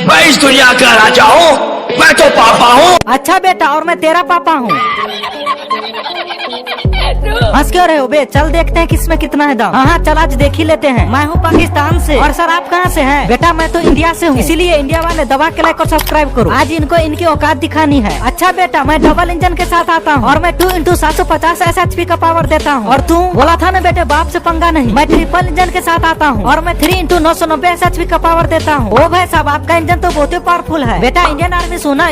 मैं इस दुनिया का राजा हूँ, मैं तो पापा हूँ। अच्छा बेटा, और मैं तेरा पापा हूँ। हंस क्यों रहे हो बे? चल देखते हैं किसमें कितना है दम। हाँ चल आज देख ही लेते हैं। मैं हूँ पाकिस्तान से। और सर आप कहाँ से हैं? बेटा मैं तो इंडिया से हूँ, इसीलिए इंडिया वाले दबा के लाइक और सब्सक्राइब करो। आज इनको इनकी औकात दिखानी है। अच्छा बेटा, मैं डबल इंजन के साथ आता हूँ और मैं 2x750 SHP का पावर देता हूँ। और तू बोला था ना बेटे बाप से पंगा नहीं। मैं ट्रिपल इंजन के साथ आता हूँ और मैं 3x990 SHP का पावर देता हूँ। ओ भाई साहब, आपका इंजन तो बहुत ही पावरफुल है। बेटा इंडियन आर्मी सुना